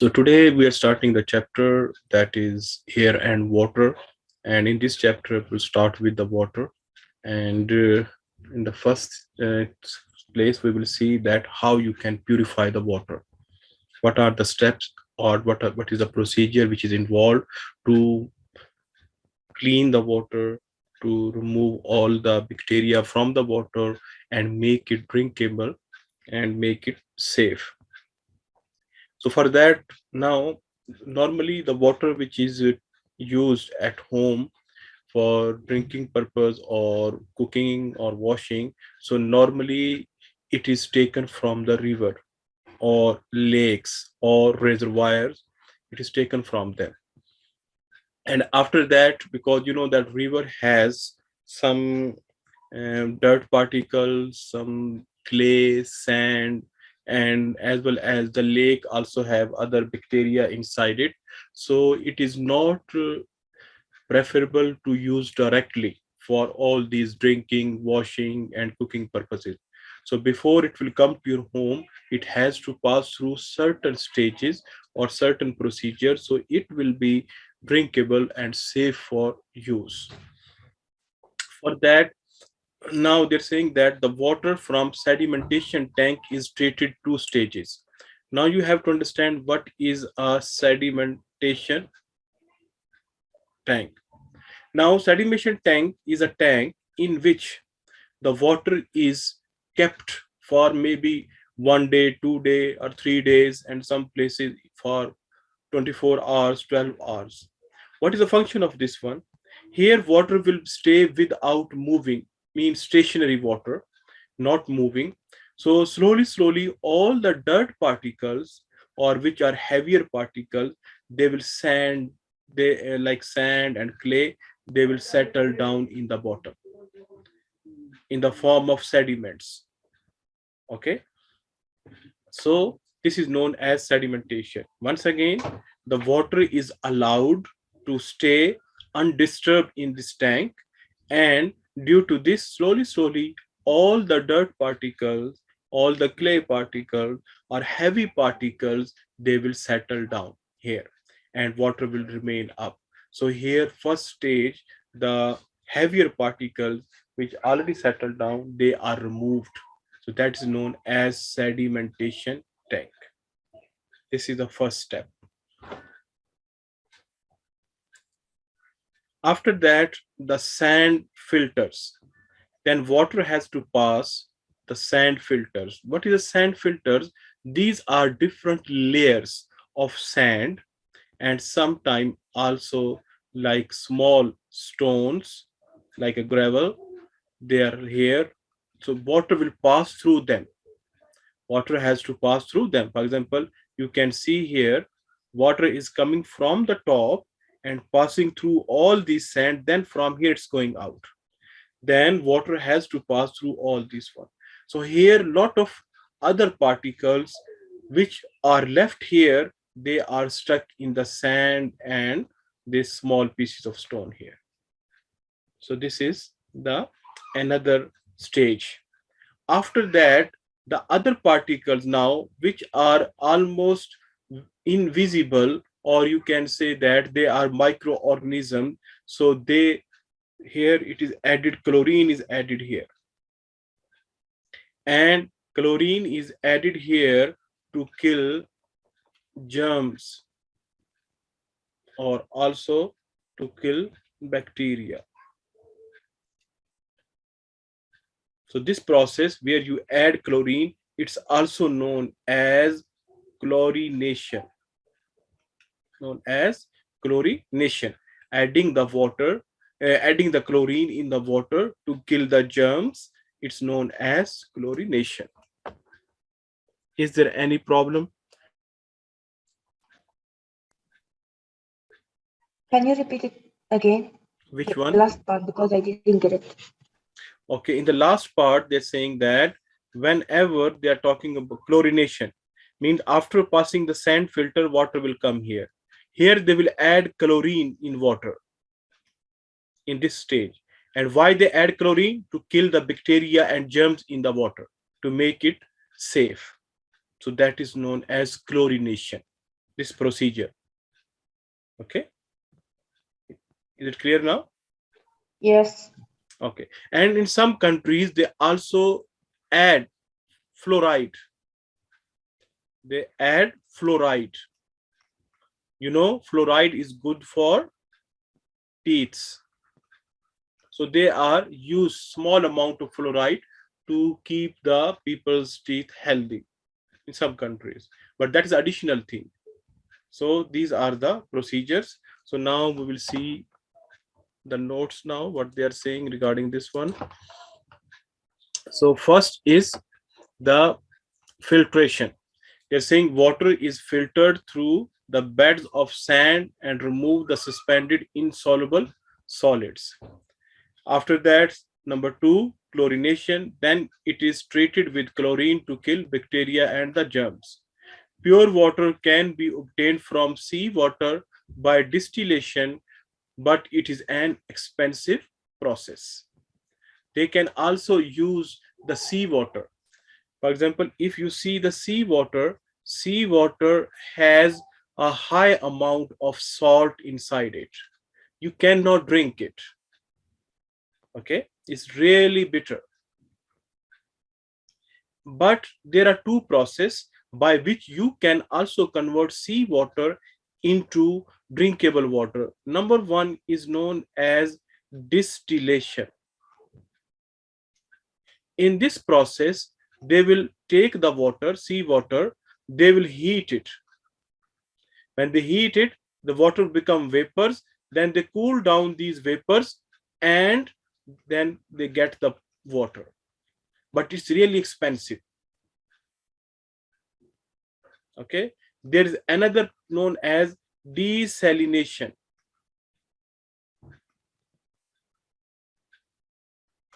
So today we are starting the chapter that is air and water. And in this chapter, we'll start with the water. And in the first place, we will see that how you can purify the water. What are the steps, or what is the procedure which is involved to clean the water, to remove all the bacteria from the water and make it drinkable and make it safe. So for that, now normally the water which is used at home for drinking purpose or cooking or washing, so normally it is taken from the river or lakes or reservoirs. It is taken from them. And after that, because you know that river has some dirt particles, some clay, sand, and as well as the lake also have other bacteria inside it. So it is not preferable to use directly for all these drinking, washing, and cooking purposes. So before it will come to your home, it has to pass through certain stages or certain procedures, so it will be drinkable and safe for use. For that, now they're saying that the water from sedimentation tank is treated two stages. Now you have to understand what is a sedimentation tank. Now sedimentation tank is a tank in which the water is kept for maybe 1 day, 2 day, or 3 days, and some places for 24 hours, 12 hours. What is the function of this one? Here, water will stay without moving, means stationary water, not moving. So, slowly, all the dirt particles, or which are heavier particles, they will sand, they like sand and clay, they will settle down in the bottom in the form of sediments. Okay, so this is known as sedimentation. Once again, the water is allowed to stay undisturbed in this tank, and due to this, slowly, all the dirt particles, all the clay particles or heavy particles, they will settle down here, and water will remain up. So here, first stage, the heavier particles which already settled down, they are removed. So that is known as sedimentation tank. This is the first step. After that, the sand filters. Then water has to pass the sand filters. What is the sand filters? These are different layers of sand, and sometimes also like small stones, like a gravel. They are here. So water will pass through them. Water has to pass through them. For example, you can see here, water is coming from the top and passing through all these sand. Then from here it's going out. Then water has to pass through all these one. So here lot of other particles which are left here, they are stuck in the sand and these small pieces of stone here. So this is the another stage. After that, the other particles now which are almost invisible, or you can say that they are microorganisms, so they, here it is added, chlorine is added here, and chlorine is added here to kill germs or also to kill bacteria. So this process where you add chlorine, it's also known as chlorination. Known as chlorination. Adding the water, adding the chlorine in the water to kill the germs, it's known as chlorination. Is there any problem? Can you repeat it again? Which The one? last part, because I didn't get it. Okay, in the last part, they're saying that whenever they are talking about chlorination, means after passing the sand filter, water will come here. Here they will add chlorine in water in this stage. And why they add chlorine? To kill the bacteria and germs in the water, to make it safe. So that is known as chlorination. this procedure. Okay, is it clear now? Yes. Okay, and in some countries they also add fluoride. They add fluoride. You know, fluoride is good for teeth. So they are use small amount of fluoride to keep the people's teeth healthy in some countries. But that is additional thing. So these are the procedures. So now we will see the notes now, what they are saying regarding this one. So first is the filtration. They're saying water is filtered through the beds of sand and remove the suspended insoluble solids. After that, number two, chlorination. Then it is treated with chlorine to kill bacteria and the germs. Pure water can be obtained from seawater by distillation, but it is an expensive process. They can also use the seawater. For example, if you see the seawater has a high amount of salt inside it. You cannot drink it. Okay, it's really bitter. But there are two processes by which you can also convert seawater into drinkable water. Number one is known as distillation. In this process, they will take the water, seawater, they will heat it. When they heat it, the water become vapors, then they cool down these vapors and then they get the water. But it's really expensive. Okay, there is another known as desalination.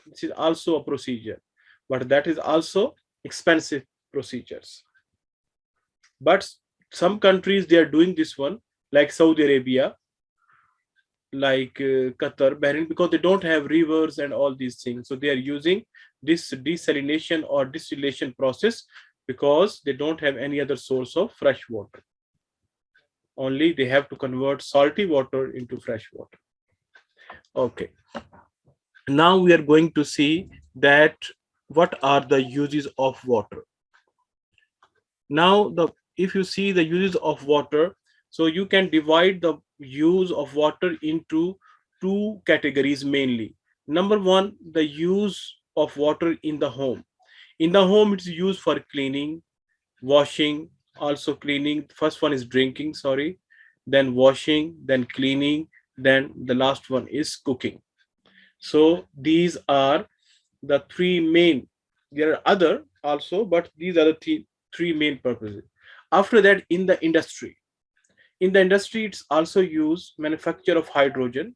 This is also a procedure, but that is also expensive procedures. But some countries they are doing this one, like Saudi Arabia, like Qatar, Bahrain, because they don't have rivers and all these things, so they are using this desalination or distillation process because they don't have any other source of fresh water. Only they have to convert salty water into fresh water. Okay, now we are going to see that what are the uses of water. Now if you see the uses of water, so you can divide the use of water into two categories mainly. Number one, the use of water in the home. In the home, it's used for cleaning, washing, also cleaning. First one is drinking, sorry, then washing, then cleaning, then the last one is cooking. So these are the three main. There are other also, but these are the three main purposes. After that, in the industry, it's also used manufacture of hydrogen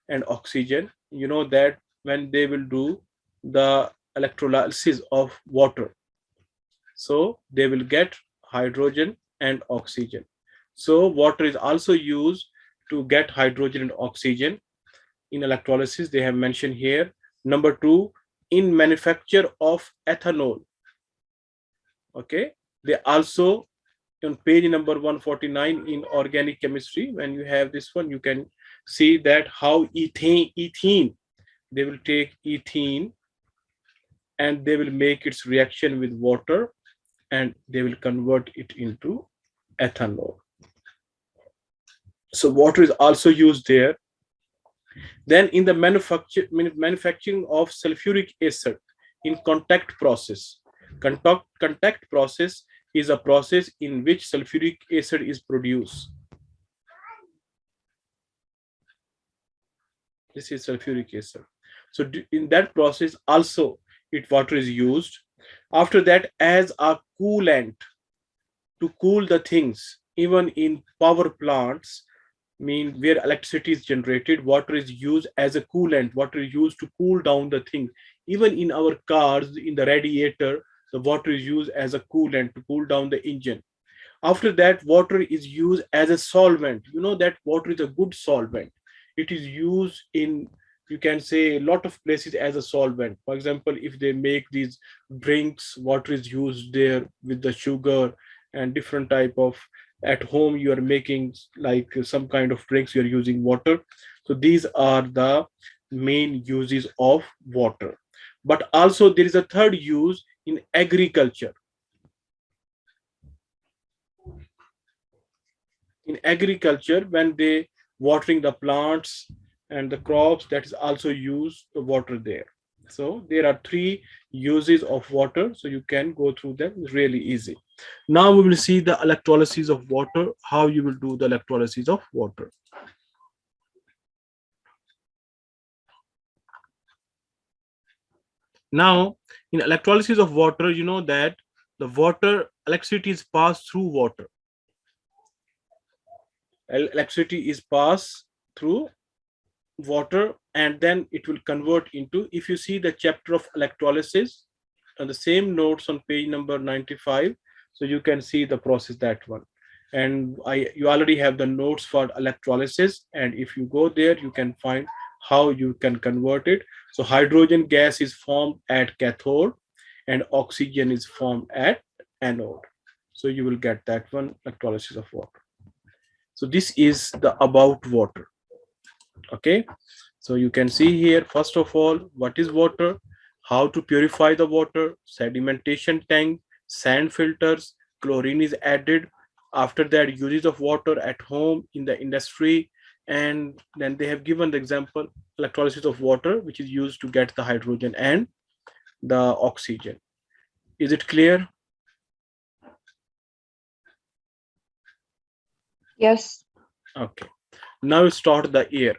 and oxygen. You know that when they will do the electrolysis of water, so they will get hydrogen and oxygen. So water is also used to get hydrogen and oxygen in electrolysis, they have mentioned here. Number two, in manufacture of ethanol. Okay, they also on page number 149 in organic chemistry, when you have this one, you can see that how ethene, they will take ethene and they will make its reaction with water and they will convert it into ethanol. So water is also used there. Then in the manufacturing of sulfuric acid in contact process. Contact process is a process in which sulfuric acid is produced. This is sulfuric acid. So in that process also water is used. After that, as a coolant to cool the things, even in power plants, mean where electricity is generated, water is used as a coolant. Water is used to cool down the thing. Even in our cars, in the radiator, the water is used as a coolant to cool down the engine. After that, water is used as a solvent. You know that water is a good solvent. It is used in, you can say, a lot of places as a solvent. For example, if they make these drinks, water is used there with the sugar and different type of at home you are making like some kind of drinks, you are using water. So these are the main uses of water. But also there is a third use in agriculture. In agriculture, when they watering the plants and the crops, that is also use the water there. So there are three uses of water, so you can go through them, it's really easy. Now we will see the electrolysis of water, how you will do the electrolysis of water. Now in electrolysis of water, you know that the water, electricity is passed through water. Electricity is passed through water, and then it will convert into, if you see the chapter of electrolysis and the same notes on page number 95, so you can see the process, that one. And you already have the notes for electrolysis, and if you go there you can find how you can convert it. So hydrogen gas is formed at cathode and oxygen is formed at anode. So you will get that one, electrolysis of water. So this is the about water. Okay, so you can see here, first of all, what is water, how to purify the water, sedimentation tank, sand filters, chlorine is added. After that, uses of water at home, in the industry, and then they have given the example, electrolysis of water, which is used to get the hydrogen and the oxygen. Is it clear? Yes. Okay, now we start the air.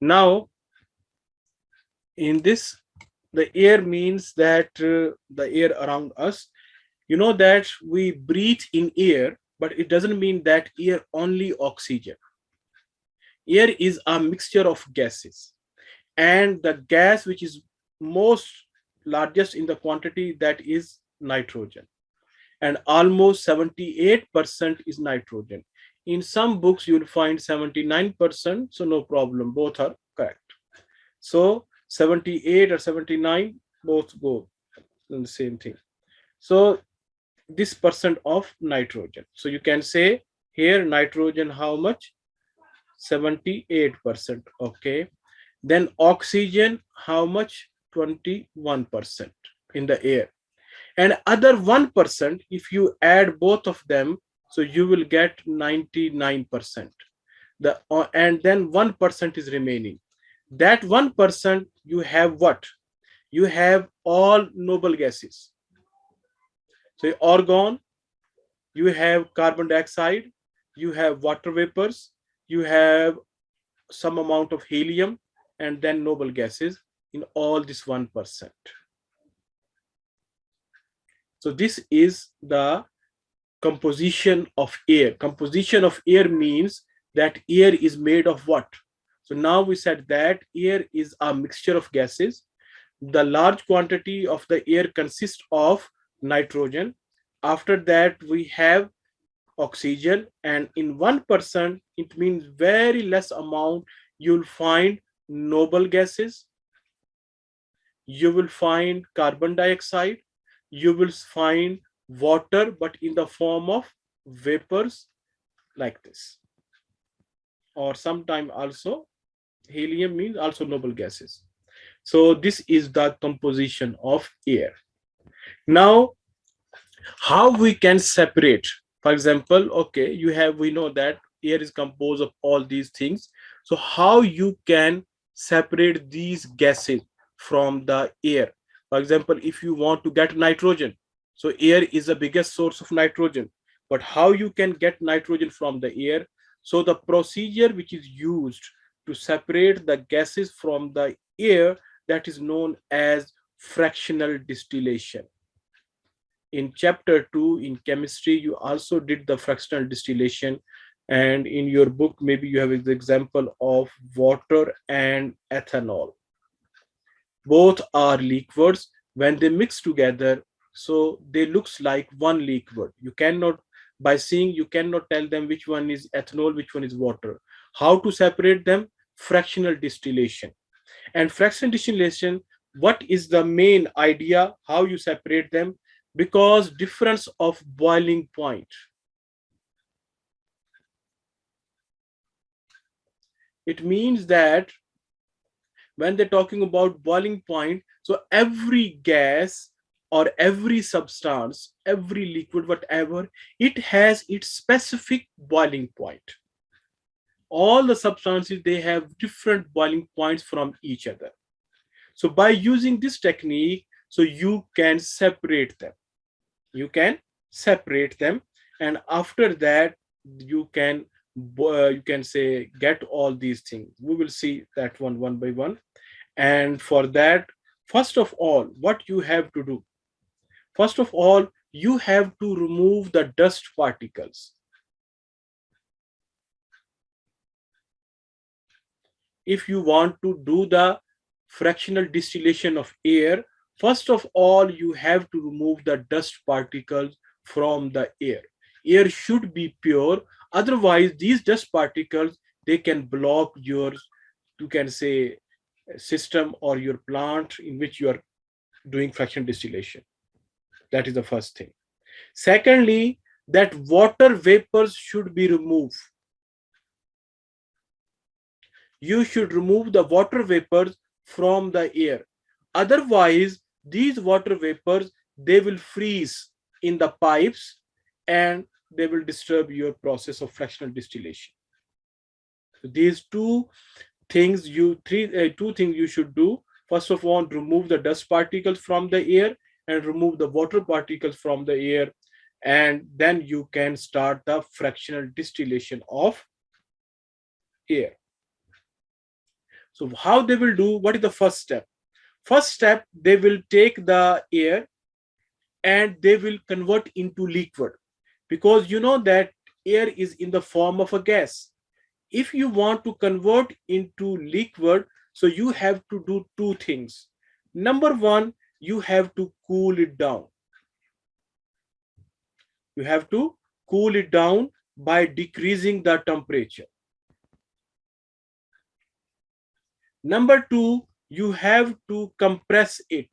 Now in this, the air means that the air around us, you know that we breathe in air, but it doesn't mean that air only oxygen. Air is a mixture of gases, and the gas which is most largest in the quantity, that is nitrogen, and almost 78% is nitrogen. In some books you will find 79%, so no problem, both are correct. So 78 or 79, both go in the same thing. So this percent of nitrogen. So you can say here nitrogen how much? 78%. Okay. Then oxygen how much? 21% in the air. And other 1%, if you add both of them, so you will get 99%. And then 1% is remaining. That 1%, you have what? You have all noble gases. So argon, you have carbon dioxide, you have water vapors, you have some amount of helium, and then noble gases in all this 1%. So this is the composition of air. Composition of air means that air is made of what? So now we said that air is a mixture of gases. The large quantity of the air consists of nitrogen. After that, we have oxygen, and in 1%, it means very less amount, you'll find noble gases, you will find carbon dioxide, you will find water, but in the form of vapors like this. Or sometime also helium means also noble gases. So this is the composition of air. Now, how we can separate? For example, okay, we know that air is composed of all these things. So how you can separate these gases from the air? For example, if you want to get nitrogen, so air is the biggest source of nitrogen, but how you can get nitrogen from the air? So the procedure which is used to separate the gases from the air, that is known as fractional distillation. In chapter 2 in chemistry, you also did the fractional distillation, and in your book maybe you have the example of water and ethanol. Both are liquids. When they mix together, so they looks like one liquid. You cannot, by seeing, you cannot tell them which one is ethanol, which one is water. How to separate them? Fractional distillation. And fractional distillation, what is the main idea, how you separate them? because difference of boiling point. It means that when they're talking about boiling point, so every gas or every substance, every liquid, whatever, it has its specific boiling point. All the substances, they have different boiling points from each other. So by using this technique, so you can separate them. You can separate them, and after that you can say get all these things. We will see that one by one. And for that, first of all, what you have to do, first of all, you have to remove the dust particles. If you want to do the fractional distillation of air, first of all, you have to remove the dust particles from the air. Air should be pure, otherwise these dust particles, they can block your, you can say, system or your plant in which you are doing fractional distillation. That is the first thing. Secondly, that water vapors should be removed. You should remove the water vapors from the air. Otherwise, these water vapors, they will freeze in the pipes and they will disturb your process of fractional distillation. So these two things two things you should do. First of all, remove the dust particles from the air and remove the water particles from the air, and then you can start the fractional distillation of air. So how they will do, what is the first step? First step, they will take the air and they will convert into liquid, because you know that air is in the form of a gas. If you want to convert into liquid, so you have to do two things. Number one, you have to cool it down. You have to cool it down by decreasing the temperature. Number two, you have to compress it.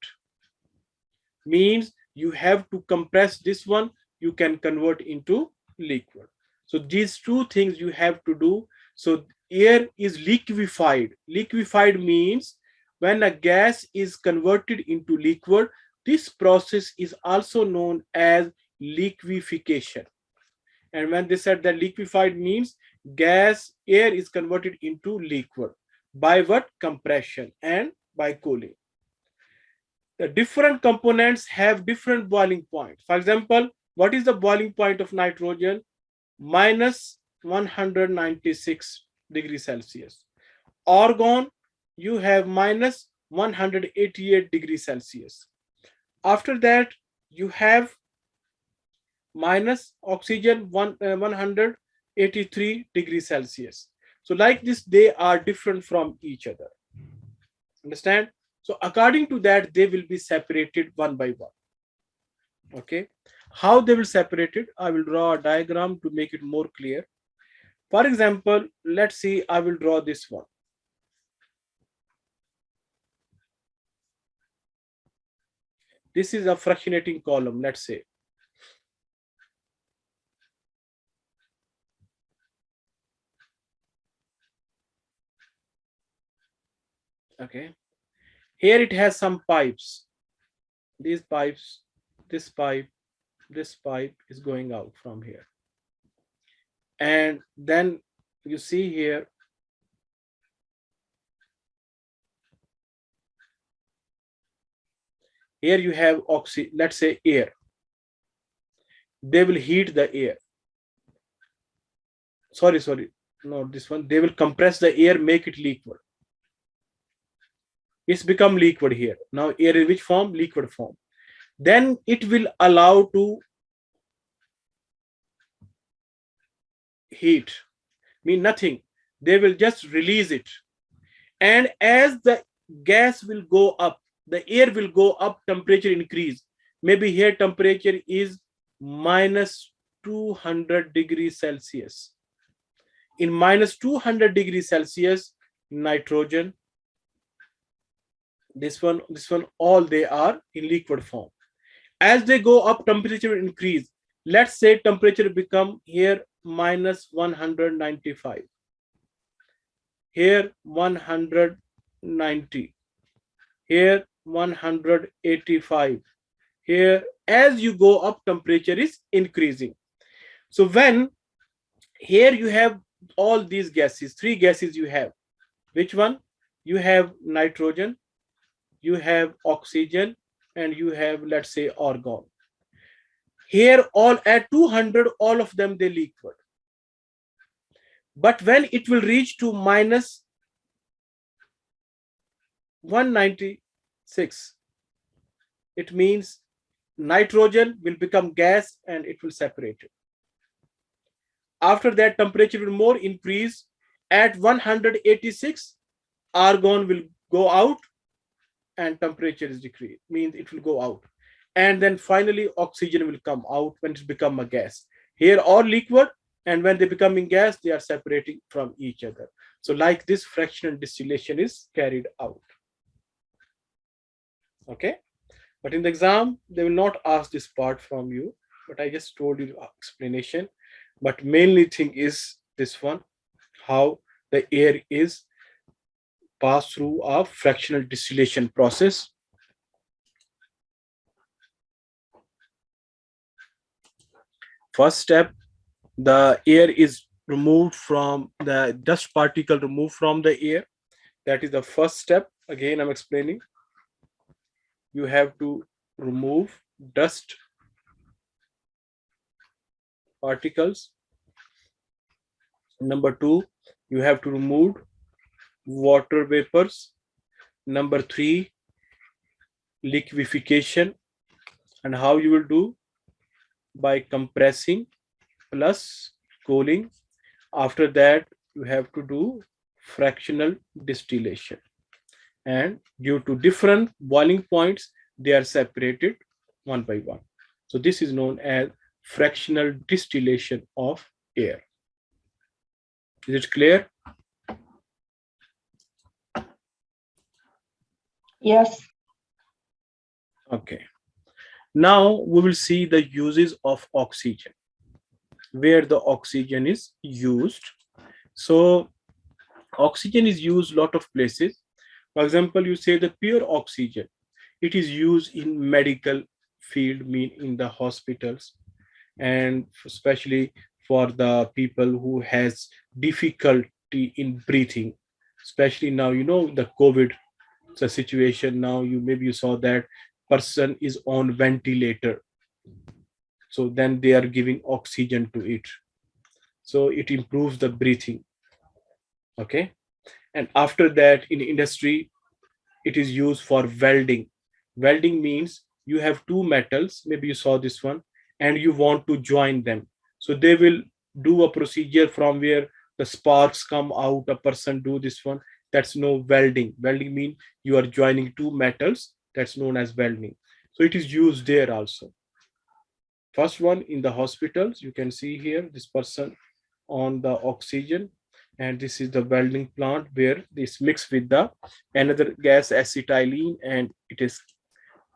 Means you have to compress this one, you can convert into liquid. So these two things you have to do. So air is liquefied. Liquefied means when a gas is converted into liquid, this process is also known as liquefaction. And when they said that liquefied means gas, air is converted into liquid by what? Compression and by cooling. The different components have different boiling points. For example, what is the boiling point of nitrogen? Minus 196 degrees Celsius. Argon, you have minus 188 degrees Celsius. After that, you have minus oxygen 183 degrees Celsius. So like this, they are different from each other. Understand? So according to that, they will be separated one by one. Okay. How they will separate it? I will draw a diagram to make it more clear. For example, let's see, I will draw this one. This is a fractionating column, let's say. Okay. Here it has some pipes. These pipes, this pipe, this pipe is going out from here. And then you see here, here you have let's say air. They will heat the air. Sorry, not this one. They will compress the air, make it liquid. It's become liquid here. Now air in which form? Liquid form. Then it will allow to heat. Mean nothing. They will just release it. And as the gas will go up, the air will go up, temperature increase. Maybe here temperature is minus 200 degrees Celsius. In minus 200 degrees Celsius, nitrogen, this one, all they are in liquid form. As they go up, temperature will increase. Let's say temperature become here minus 195, here 190, here 185, here. As you go up, temperature is increasing. So when here you have all these gases, three gases you have. Which one? You have nitrogen, you have oxygen, and you have, let's say, argon. Here all at 200, all of them they liquid. But when it will reach to minus 196, it means nitrogen will become gas and it will separate it. After that, temperature will more increase. At 186, argon will go out and temperature is decreased, means it will go out. And then finally oxygen will come out when it become a gas. Here all liquid, and when they becoming gas, they are separating from each other. So like this, fractional distillation is carried out. Okay, but in the exam they will not ask this part from you, but I just told you the explanation. But mainly thing is this one, how the air is passed through a fractional distillation process. First step, the air is removed from the dust particle, removed from the air. That is the first step. Again, I'm explaining. You have to remove dust particles. Number two, you have to remove water vapors. Number three, liquefaction. And how you will do? By compressing plus cooling. After that, you have to do fractional distillation. And due to different boiling points, they are separated one by one. So this is known as fractional distillation of air. Is it clear? Yes. Okay. Now we will see the uses of oxygen, where the oxygen is used. So oxygen is used a lot of places. For example, you say the pure oxygen, it is used in medical field, mean in the hospitals, and especially for the people who has difficulty in breathing. Especially now, you know, the COVID, the situation now, you saw that person is on ventilator, so then they are giving oxygen to it, so it improves the breathing. Okay. And after that, in industry, it is used for welding. Welding means you have two metals, maybe you saw this one, and you want to join them. So they will do a procedure from where the sparks come out, a person do this one. That's no welding. Welding means you are joining two metals. That's known as welding. So it is used there also. First one in the hospitals, you can see here this person on the oxygen, and this is the welding plant where this mixed with the another gas acetylene and it is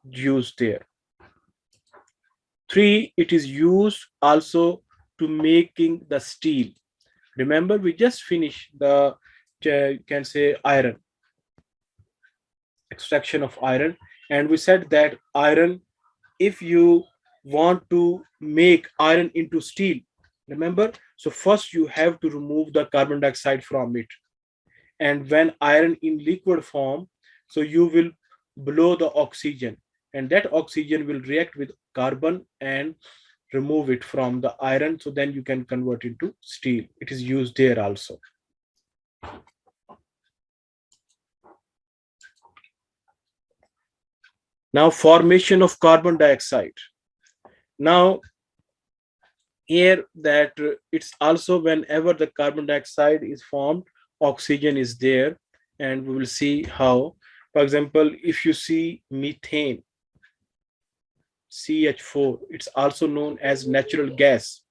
used there. Three, it is used also to making the steel. Remember, we just finished the, you can say, iron, extraction of iron, and we said that iron, if you want to make iron into steel, remember, so first you have to remove the carbon dioxide from it. And when iron in liquid form, so you will blow the oxygen, and that oxygen will react with carbon and remove it from the iron, so then you can convert into steel. It is used there also. Now, formation of carbon dioxide. Now here that it's also whenever the carbon dioxide is formed, oxygen is there, and we will see how. For example, if you see methane, CH4, it's also known as natural gas.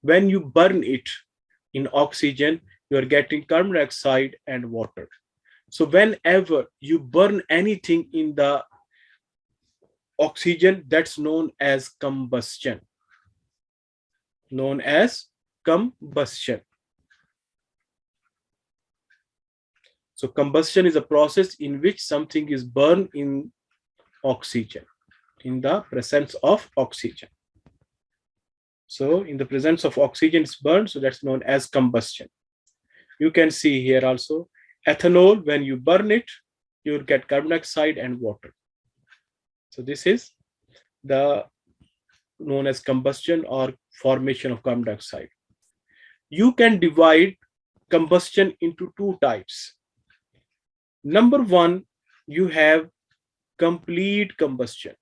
When you burn it in oxygen, you are getting carbon dioxide and water. So whenever you burn anything in the oxygen, that's known as combustion. Known as combustion. So combustion is a process in which something is burned in oxygen, in the presence of oxygen. So in the presence of oxygen is burned, so that's known as combustion. You can see here also, ethanol, when you burn it, you will get carbon dioxide and water. So this is the known as combustion or formation of carbon dioxide. You can divide combustion into two types. Number one, you have complete combustion.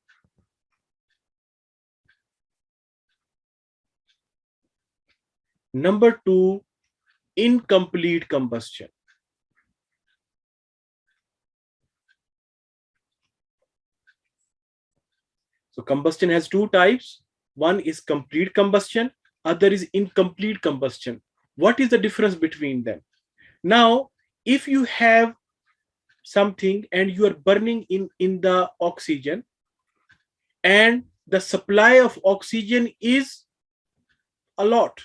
Number two, incomplete combustion. So combustion has two types. One is complete combustion, other is incomplete combustion. What is the difference between them? Now, if you have something and you are burning in the oxygen, and the supply of oxygen is a lot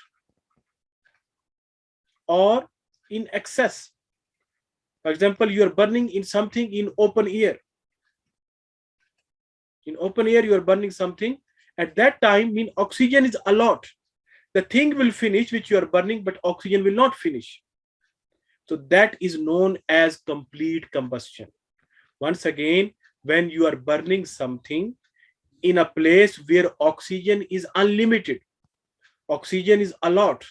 or in excess. For example, you are burning in something in open air. In open air, you are burning something. At that time, mean oxygen is a lot. The thing will finish which you are burning, but oxygen will not finish. So that is known as complete combustion. Once again, when you are burning something in a place where oxygen is unlimited, oxygen is a lot,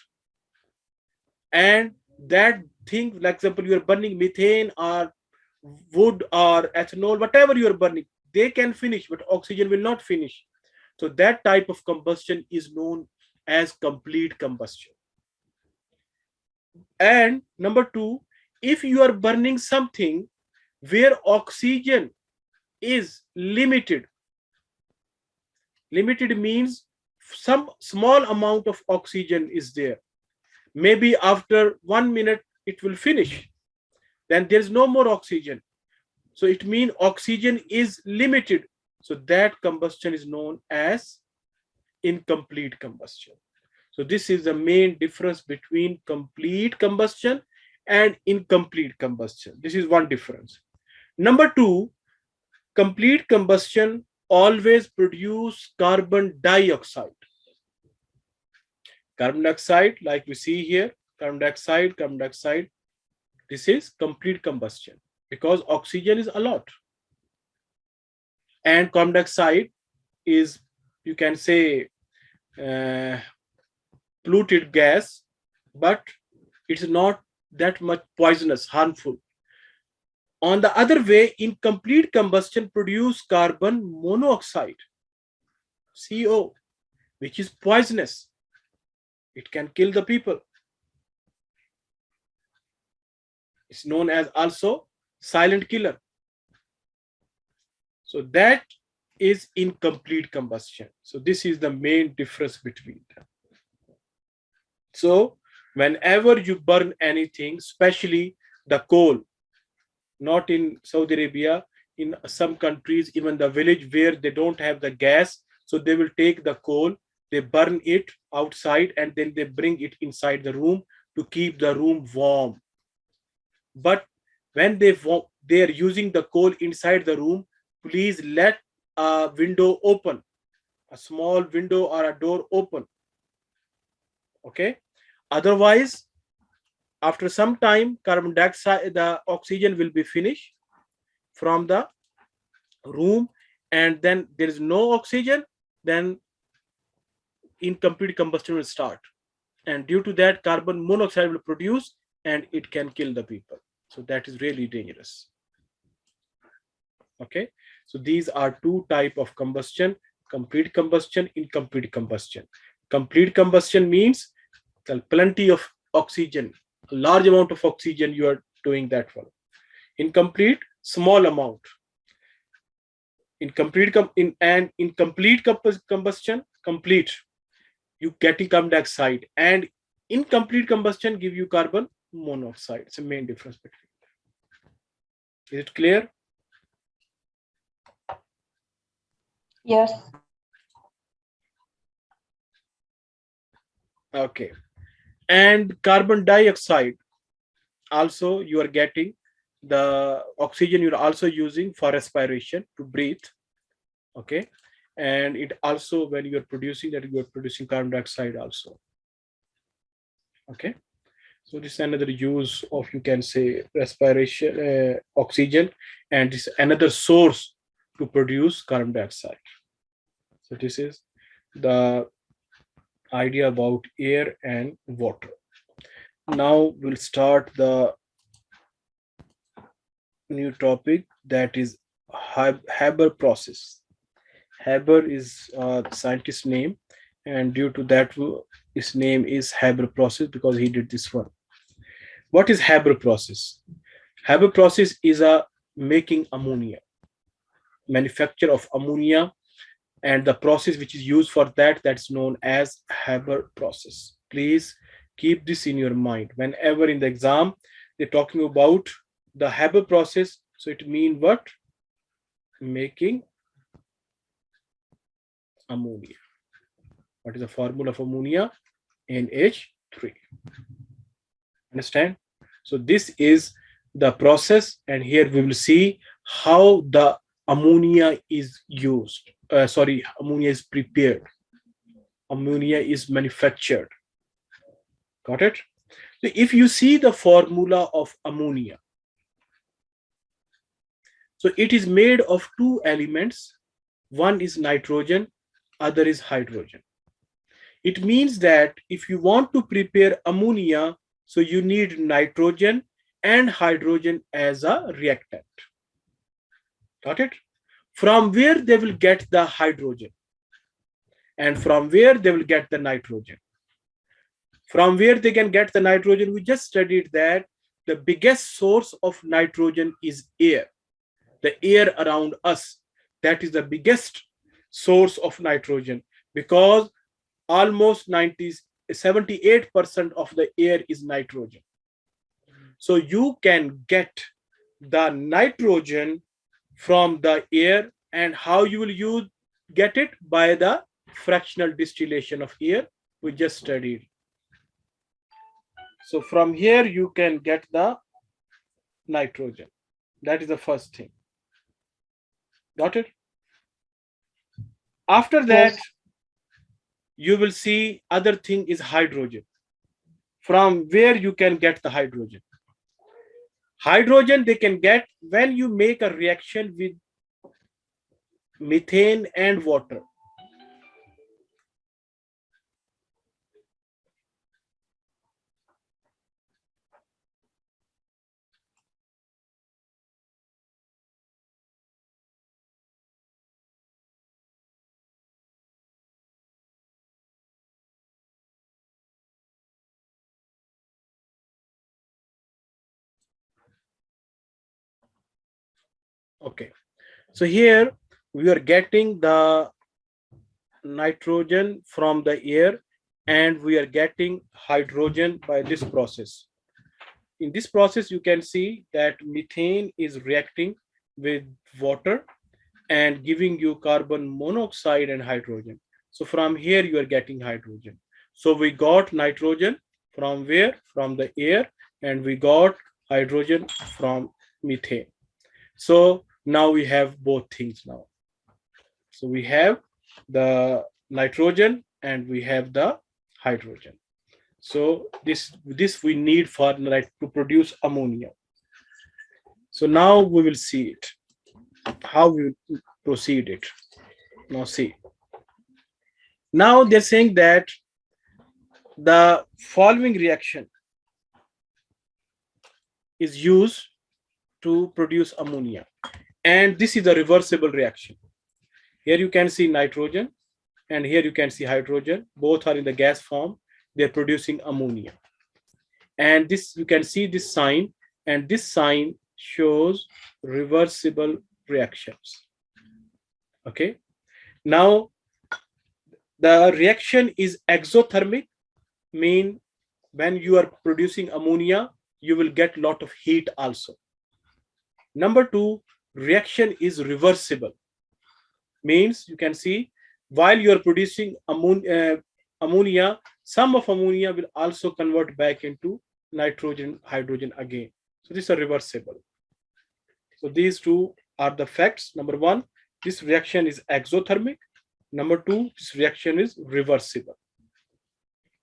and that thing, like example, you are burning methane or wood or ethanol, whatever you are burning, they can finish, but oxygen will not finish. So that type of combustion is known as complete combustion. And number two, if you are burning something where oxygen is limited, limited means some small amount of oxygen is there. Maybe after 1 minute it will finish. Then there's no more oxygen. So it means oxygen is limited. So that combustion is known as incomplete combustion. So this is the main difference between complete combustion and incomplete combustion. This is one difference. Number two, complete combustion always produce carbon dioxide. Carbon dioxide, like we see here, carbon dioxide, carbon dioxide. This is complete combustion because oxygen is a lot. And carbon dioxide is, you can say, polluted gas, but it's not that much poisonous, harmful. On the other way, incomplete combustion produce carbon monoxide, CO, which is poisonous. It can kill the people. It's known as also silent killer. So that is incomplete combustion. So this is the main difference between them. So whenever you burn anything, especially the coal, not in Saudi Arabia, in some countries, even the village where they don't have the gas, so they will take the coal, they burn it outside, and then they bring it inside the room to keep the room warm. But when they are using the coal inside the room, please let a window open, a small window or a door open. Okay. Otherwise, after some time, carbon dioxide, the oxygen will be finished from the room, and then there is no oxygen, then incomplete combustion will start. And due to that, carbon monoxide will produce and it can kill the people. So that is really dangerous. Okay. So these are two types of combustion: complete combustion, incomplete combustion. Complete combustion means plenty of oxygen, a large amount of oxygen you are doing that one. Incomplete, small amount. Incomplete combustion, complete, you getting carbon dioxide, and incomplete combustion give you carbon monoxide. It's the main difference between them. Is it clear? Yes. Okay. And carbon dioxide, also you are getting the oxygen you're also using for respiration to breathe. Okay. And it also, when you're producing that, you're producing carbon dioxide also. Okay. So this is another use of, you can say, respiration, oxygen, and this is another source to produce carbon dioxide. So this is the idea about air and water. Now we'll start the new topic, that is Haber process. Haber is a scientist name, and due to that, his name is Haber process because he did this one. What is Haber process? Haber process is a making ammonia, manufacture of ammonia, and the process which is used for that, that's known as Haber process. Please keep this in your mind. Whenever in the exam they're talking about the Haber process, so it means what? Making ammonia. What is the formula of ammonia? NH3. Understand? So this is the process, and here we will see how the ammonia is used. Ammonia is prepared. Ammonia is manufactured. Got it? So if you see the formula of ammonia, so it is made of two elements. One is nitrogen, other is hydrogen. It means that if you want to prepare ammonia, so you need nitrogen and hydrogen as a reactant. Got it? From where they will get the hydrogen, and from where they will get the nitrogen. From where they can get the nitrogen, we just studied that the biggest source of nitrogen is air. The air around us, that is the biggest source of nitrogen, because almost 78% of the air is nitrogen. So you can get the nitrogen from the air, and how you will get it? By the fractional distillation of air we just studied. So from here you can get the nitrogen. That is the first thing. Got it? After that, Yes. you will see other thing is hydrogen. From where you can get the hydrogen? Hydrogen they can get when you make a reaction with methane and water. Okay. So here we are getting the nitrogen from the air, and we are getting hydrogen by this process. In this process, you can see that methane is reacting with water and giving you carbon monoxide and hydrogen. So from here, you are getting hydrogen. So we got nitrogen from where? From the air, and we got hydrogen from methane. So now we have both things now. So we have the nitrogen and we have the hydrogen. So this we need for to produce ammonia. So now we will see it, how we will proceed it. Now see. Now they're saying that the following reaction is used to produce ammonia, and this is a reversible reaction. Here you can see nitrogen, and here you can see hydrogen. Both are in the gas form. They're producing ammonia. And this, you can see this sign, and this sign shows reversible reactions. Okay. Now, the reaction is exothermic, mean when you are producing ammonia, you will get a lot of heat also. Number two, reaction is reversible. Means you can see while you are producing ammonia, some of ammonia will also convert back into nitrogen, hydrogen again. So this is a reversible. So these two are the facts. Number one, this reaction is exothermic. Number two, this reaction is reversible.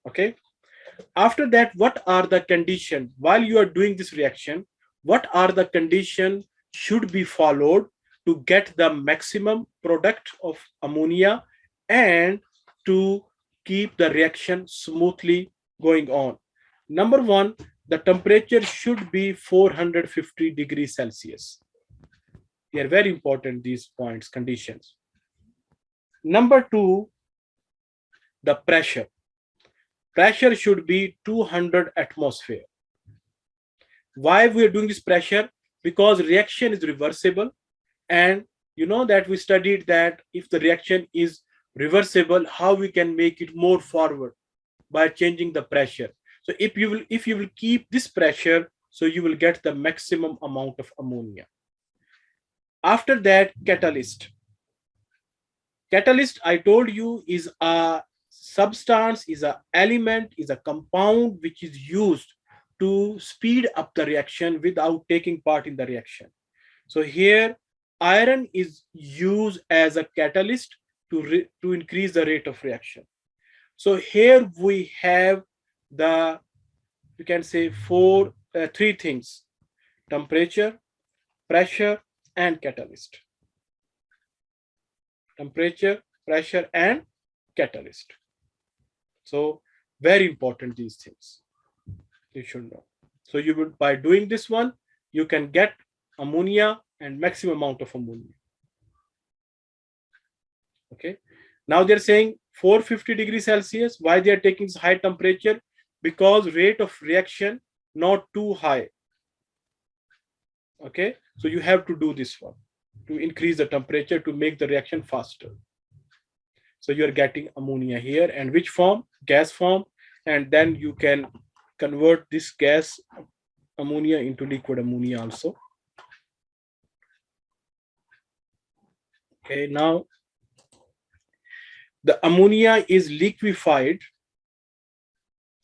Okay. After that, what are the conditions while you are doing this reaction? What are the conditions should be followed to get the maximum product of ammonia and to keep the reaction smoothly going on? Number one, the temperature should be 450 degrees Celsius. They are very important, these points, conditions. Number two, the pressure. Pressure should be 200 atmosphere. Why we are doing this pressure? Because reaction is reversible, and you know that we studied that if the reaction is reversible, how we can make it more forward by changing the pressure. So if you will keep this pressure, so you will get the maximum amount of ammonia. After that, catalyst. Catalyst, I told you, is a substance, is an element, is a compound which is used to speed up the reaction without taking part in the reaction. So here, iron is used as a catalyst to increase the rate of reaction. So here we have the, you can say, three things: temperature, pressure, and catalyst. Temperature, pressure, and catalyst. So very important, these things you should know. So you will, by doing this one, you can get ammonia and maximum amount of ammonia. Okay. Now they're saying 450 degrees Celsius. Why they are taking this high temperature? Because rate of reaction not too high. Okay. So you have to do this one to increase the temperature to make the reaction faster. So you are getting ammonia here, and which form? Gas form, and then you can convert this gas ammonia into liquid ammonia also. Okay, now the ammonia is liquefied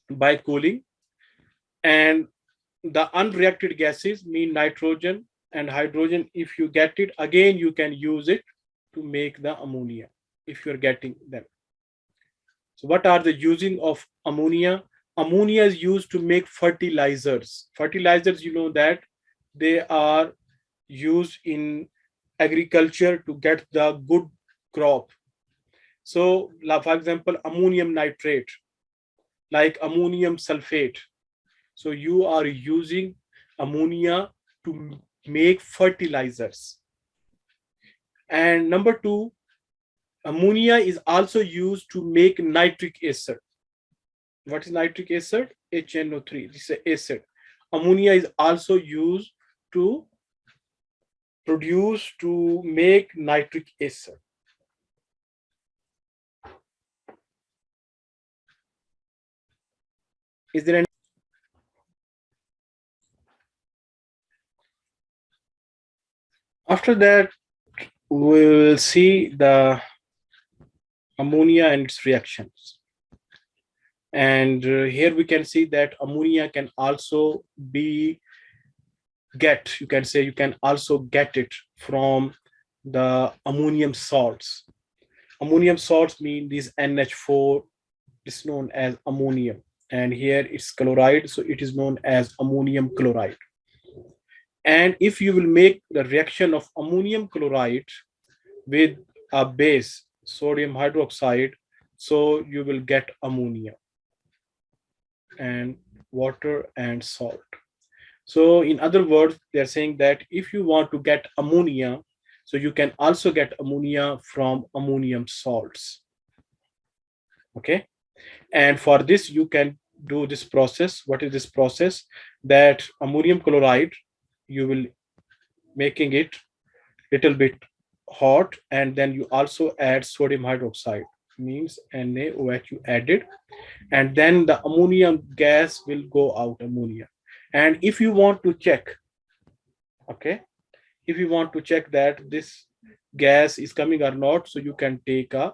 by cooling, and the unreacted gases mean nitrogen and hydrogen. If you get it again, you can use it to make the ammonia if you're getting them. So what are the using of ammonia? Ammonia is used to make fertilizers. Fertilizers, you know that they are used in agriculture to get the good crop. So for example, ammonium nitrate, like ammonium sulfate. So you are using ammonia to make fertilizers. And number two, ammonia is also used to make nitric acid. What is nitric acid? HNO3. This is acid. Ammonia is also used to make nitric acid. Is there any? After that, we will see the ammonia and its reactions. And here we can see that ammonia can also be you can also get it from the ammonium salts. Ammonium salts mean this NH4 is known as ammonium, and here it's chloride, so it is known as ammonium chloride. And if you will make the reaction of ammonium chloride with a base, sodium hydroxide, so you will get ammonia and water and salt. So in other words, they're saying that if you want to get ammonia, so you can also get ammonia from ammonium salts. Okay. And for this, you can do this process. What is this process? That ammonium chloride, you will making it little bit hot, and then you also add sodium hydroxide, means NaOH you added, and then the ammonium gas will go out, ammonia. And if you want to check, okay, if you want to check that gas is coming or not. So you can take a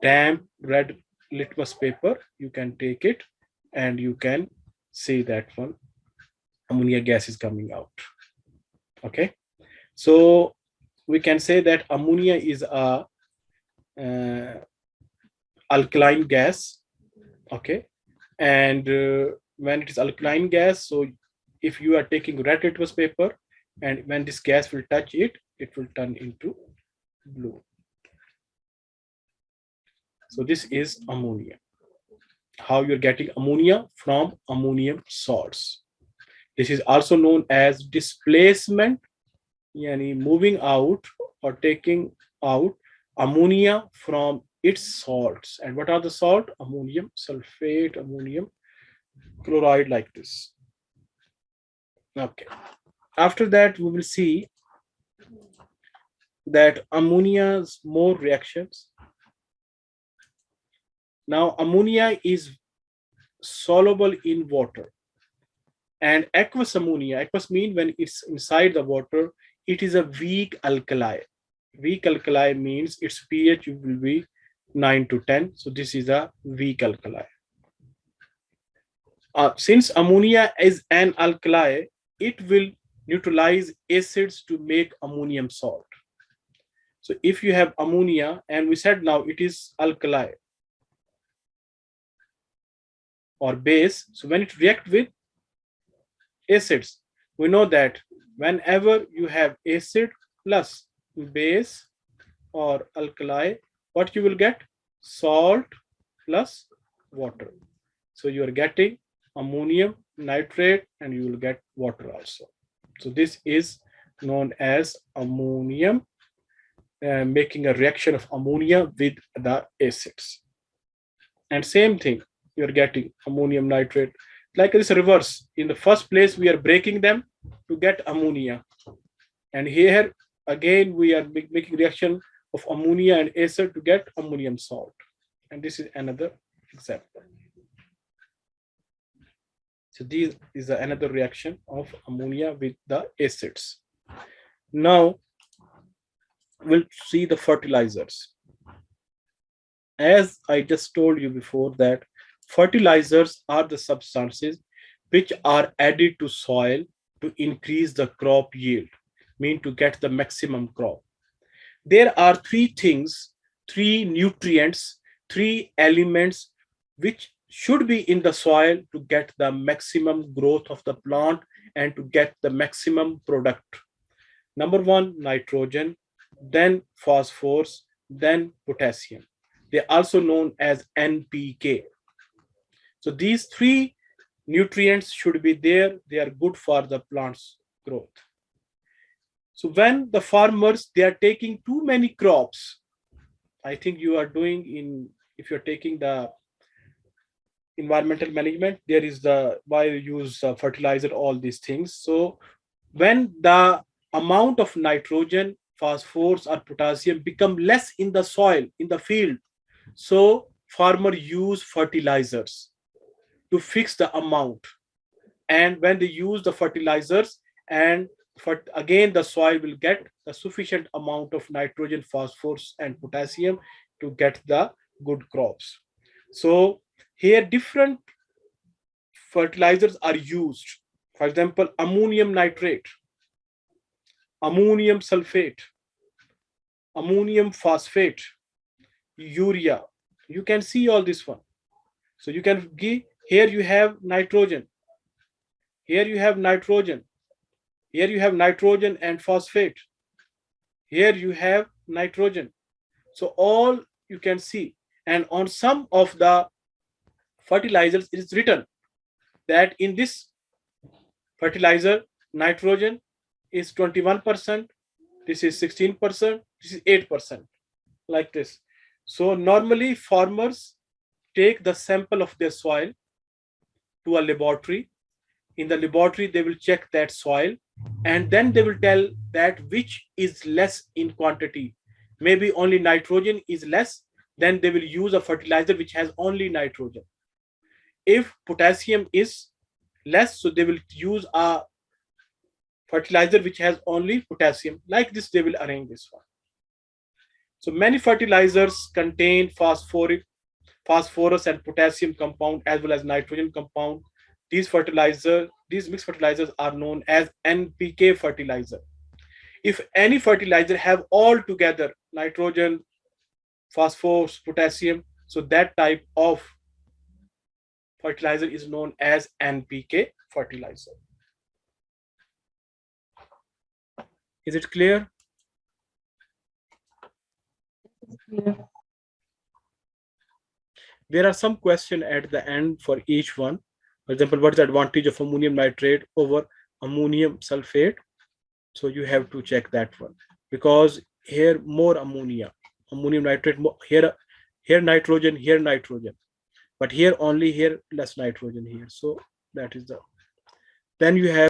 damp red litmus paper, you can take it, and you can see that one ammonia gas is coming out. Okay, so we can say that ammonia is a uh, alkaline gas. Okay, and when it is alkaline gas, so if you are taking red litmus paper, and when this gas will touch it, it will turn into blue. So this is ammonia. How you're getting ammonia from ammonium salts. This is also known as displacement, yani moving out or taking out ammonia from its salts. And what are the salt? Ammonium sulfate, ammonium chloride, like this. Okay. After that, we will see that ammonia's more reactions. Now, ammonia is soluble in water. And aqueous ammonia, aqueous mean when it's inside the water, it is a weak alkali. Weak alkali means its pH will be 9 to 10. So this is a weak alkali. Since ammonia is an alkali, it will neutralize acids to make ammonium salt. So if you have ammonia, and we said now it is alkali or base, so when it react with acids, we know that whenever you have acid plus base or alkali, what you will get? Salt plus water. So you are getting ammonium nitrate, and you will get water also. So this is known as ammonium, making a reaction of ammonia with the acids. And same thing, you are getting ammonium nitrate. Like this reverse. In the first place, we are breaking them to get ammonia. And here again, we are making reaction of ammonia and acid to get ammonium salt. And this is another example. So this is another reaction of ammonia with the acids. Now we'll see the fertilizers. As I just told you before, that fertilizers are the substances which are added to soil to increase the crop yield, mean to get the maximum crop. There are three things, three nutrients, three elements which should be in the soil to get the maximum growth of the plant and to get the maximum product. Number one, nitrogen, then phosphorus, then potassium. They are also known as NPK. So these three nutrients should be there. They are good for the plant's growth. So when the farmers, they are taking too many crops, I think you are doing in, if you're taking the environmental management, there is the why you use fertilizer, all these things. So when the amount of nitrogen, phosphorus or potassium become less in the soil, in the field, so farmer use fertilizers to fix the amount. And when they use the fertilizers, and for again the soil will get a sufficient amount of nitrogen, phosphorus and potassium to get the good crops. So here different fertilizers are used. For example, ammonium nitrate, ammonium sulfate, ammonium phosphate, urea. You can see all this one. So you can give, here you have nitrogen, here you have nitrogen, here you have nitrogen and phosphate, here you have nitrogen. So all you can see. And on some of the fertilizers, it is written that in this fertilizer, nitrogen is 21%, this is 16%, this is 8%, like this. So normally farmers take the sample of their soil to a laboratory. In the laboratory, they will check that soil, and then they will tell that which is less in quantity. Maybe only nitrogen is less, then they will use a fertilizer which has only nitrogen. If potassium is less, so they will use a fertilizer which has only potassium. Like this, they will arrange this one. So many fertilizers contain phosphorus and potassium compound as well as nitrogen compound. These mixed fertilizers are known as NPK fertilizer. If any fertilizer have all together nitrogen, phosphorus, potassium, so that type of fertilizer is known as NPK fertilizer. Is it clear? There are some questions at the end for each one. For example, what is the advantage of ammonium nitrate over ammonium sulfate? So you have to check that one, because here more ammonia, ammonium nitrate, here nitrogen, but here only here less nitrogen here. So that is the. Then you have